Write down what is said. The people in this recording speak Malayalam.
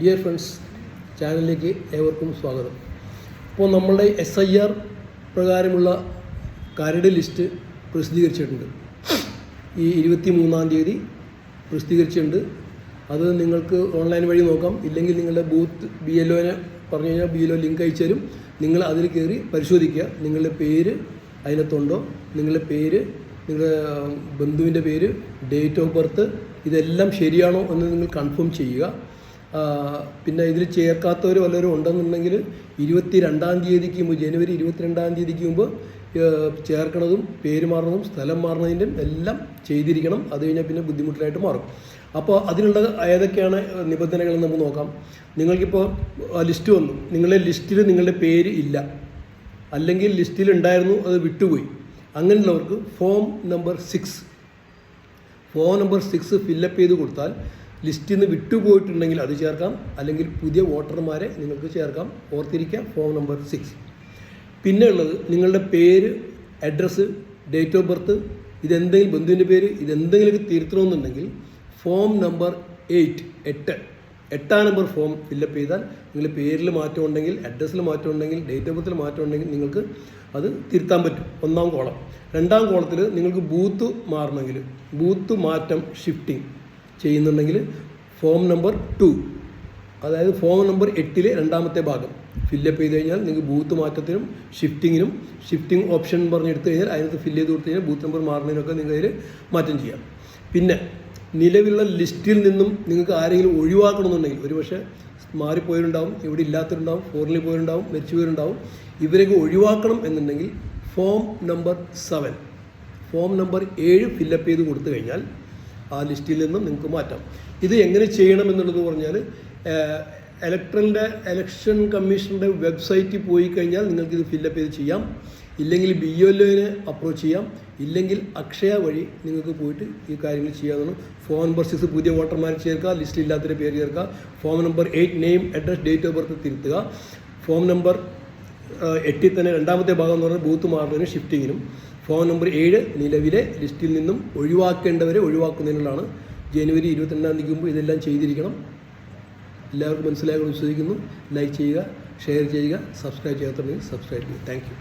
ഡിയർ ഫ്രണ്ട്സ്, ചാനലിലേക്ക് ഏവർക്കും സ്വാഗതം. ഇപ്പോൾ നമ്മളുടെ SIR പ്രകാരമുള്ള കരട് ലിസ്റ്റ് പ്രസിദ്ധീകരിച്ചിട്ടുണ്ട്. ഈ 23-ാം തീയതി പ്രസിദ്ധീകരിച്ചിട്ടുണ്ട്. അത് നിങ്ങൾക്ക് ഓൺലൈൻ വഴി നോക്കാം. ഇല്ലെങ്കിൽ നിങ്ങളുടെ ബൂത്ത് BLOനെ പറഞ്ഞു കഴിഞ്ഞാൽ BLO ലിങ്ക് അയച്ചു തരും. നിങ്ങൾ അതിൽ കയറി പരിശോധിക്കുക. നിങ്ങളുടെ പേര് അതിനകത്തുണ്ടോ, നിങ്ങളുടെ പേര്, നിങ്ങളുടെ ബന്ധുവിൻ്റെ പേര്, ഡേറ്റ് ഓഫ് ബർത്ത്, ഇതെല്ലാം ശരിയാണോ എന്ന് നിങ്ങൾ കൺഫേം ചെയ്യുക. പിന്നെ ഇതിൽ ചേർക്കാത്തവർ വല്ലവരും ഉണ്ടെന്നുണ്ടെങ്കിൽ 22-ാം തീയതിക്ക് മുമ്പ്, ജനുവരി 22-ാം തീയതിക്ക് മുമ്പ് ചേർക്കണതും പേര് മാറുന്നതും സ്ഥലം മാറുന്നതിൻ്റെയും എല്ലാം ചെയ്തിരിക്കണം. അത് കഴിഞ്ഞാൽ പിന്നെ ബുദ്ധിമുട്ടിലായിട്ട് മാറും. അപ്പോൾ അതിനുള്ള ഏതൊക്കെയാണ് നിബന്ധനകളെന്ന് നമുക്ക് നോക്കാം. നിങ്ങൾക്കിപ്പോൾ ലിസ്റ്റ് വന്നു, നിങ്ങളുടെ ലിസ്റ്റിൽ നിങ്ങളുടെ പേര് ഇല്ല, അല്ലെങ്കിൽ ലിസ്റ്റിൽ ഉണ്ടായിരുന്നു അത് വിട്ടുപോയി, അങ്ങനെയുള്ളവർക്ക് ഫോം നമ്പർ 6 ഫില്ലപ്പ് ചെയ്ത് കൊടുത്താൽ ലിസ്റ്റിൽ നിന്ന് വിട്ടുപോയിട്ടുണ്ടെങ്കിൽ അത് ചേർക്കാം, അല്ലെങ്കിൽ പുതിയ വോട്ടർമാരെ നിങ്ങൾക്ക് ചേർക്കാം. ഓർത്തിരിക്കാം, ഫോം നമ്പർ 6. പിന്നെ ഉള്ളത് നിങ്ങളുടെ പേര്, അഡ്രസ്സ്, ഡേറ്റ് ഓഫ് ബർത്ത്, ഇതെന്തെങ്കിലും ബന്ധുവിൻ്റെ പേര്, ഇതെന്തെങ്കിലും തിരുത്തണമെന്നുണ്ടെങ്കിൽ form number 8 number form fill up ചെയ്താൽ നിങ്ങളുടെ പേരിൽ മാറ്റം ഉണ്ടെങ്കിൽ, അഡ്രസ്സിൽ മാറ്റം ഉണ്ടെങ്കിൽ, ഡേറ്റ് ഓഫ് ബർത്തിൽ മാറ്റം ഉണ്ടെങ്കിൽ നിങ്ങൾക്ക് അത് തിരുത്താൻ പറ്റും. 1-ാം കോളം. 2-ാം കോളത്തിൽ നിങ്ങൾക്ക് ബൂത്ത് മാറണമെങ്കിൽ, ബൂത്ത് മാറ്റം ഷിഫ്റ്റിംഗ് ചെയ്യുന്നുണ്ടെങ്കിൽ ഫോം നമ്പർ 2, അതായത് ഫോം നമ്പർ 8-ലെ 2-ാമത്തെ ഭാഗം ഫില്ലപ്പ് ചെയ്ത് കഴിഞ്ഞാൽ നിങ്ങൾക്ക് ബൂത്ത് മാറ്റത്തിനും ഷിഫ്റ്റിംഗ് ഓപ്ഷൻ പറഞ്ഞെടുത്ത് കഴിഞ്ഞാൽ അതിനകത്ത് ഫില്ല് ചെയ്ത് കൊടുത്തു കഴിഞ്ഞാൽ ബൂത്ത് നമ്പർ മാറുന്നതിനൊക്കെ നിങ്ങൾക്ക് അതിൽ മാറ്റം ചെയ്യാം. പിന്നെ നിലവിലുള്ള ലിസ്റ്റിൽ നിന്നും നിങ്ങൾക്ക് ആരെങ്കിലും ഒഴിവാക്കണമെന്നുണ്ടെങ്കിൽ, ഒരുപക്ഷെ മാറിപ്പോയിട്ടുണ്ടാവും, ഇവിടെ ഇല്ലാത്തവരുണ്ടാവും, ഫോറിനിൽ പോയിട്ടുണ്ടാവും, മരിച്ചു പോയിട്ടുണ്ടാവും, ഇവരൊക്കെ ഒഴിവാക്കണം എന്നുണ്ടെങ്കിൽ ഫോം നമ്പർ 7 ഫില്ലപ്പ് ചെയ്ത് കൊടുത്തു കഴിഞ്ഞാൽ ആ ലിസ്റ്റിൽ നിന്നും നിങ്ങൾക്ക് മാറ്റാം. ഇത് എങ്ങനെ ചെയ്യണം എന്നുള്ളത് പറഞ്ഞാൽ ഇലക്ഷൻ കമ്മീഷൻ്റെ വെബ്സൈറ്റിൽ പോയി കഴിഞ്ഞാൽ നിങ്ങൾക്കിത് ഫില്ലപ്പ് ചെയ്ത് ചെയ്യാം. ഇല്ലെങ്കിൽ BLOനെ അപ്രോച്ച് ചെയ്യാം. ഇല്ലെങ്കിൽ അക്ഷയ വഴി നിങ്ങൾക്ക് പോയിട്ട് ഈ കാര്യങ്ങൾ ചെയ്യാവുന്നതാണ്. ഫോം നമ്പർ 6 പുതിയ വോട്ടർമാരെ ചേർക്കുക, ലിസ്റ്റിലില്ലാത്തവരുടെ പേര് ചേർക്കുക. Form number 8 name, address, date of birth തിരുത്തുക. ഫോം നമ്പർ 8 തന്നെ 2-ാമത്തെ ഭാഗം എന്ന് പറഞ്ഞാൽ ബൂത്ത് മാറുന്നതിനും ഷിഫ്റ്റിങ്ങിനും. ഫോം നമ്പർ 7 നിലവിലെ ലിസ്റ്റിൽ നിന്നും ഒഴിവാക്കേണ്ടവരെ ഒഴിവാക്കുന്നതിനുള്ളതാണ്. ജനുവരി 22-ാം തീയതിക്ക് മുമ്പ് ഇതെല്ലാം ചെയ്തിരിക്കണം. എല്ലാവർക്കും മനസ്സിലായെന്ന് വിശ്വസിക്കുന്നു. ലൈക്ക് ചെയ്യുക, ഷെയർ ചെയ്യുക, സബ്സ്ക്രൈബ് ചെയ്യാത്തവരുണ്ടെങ്കിൽ സബ്സ്ക്രൈബ് ചെയ്യുക. Thank you.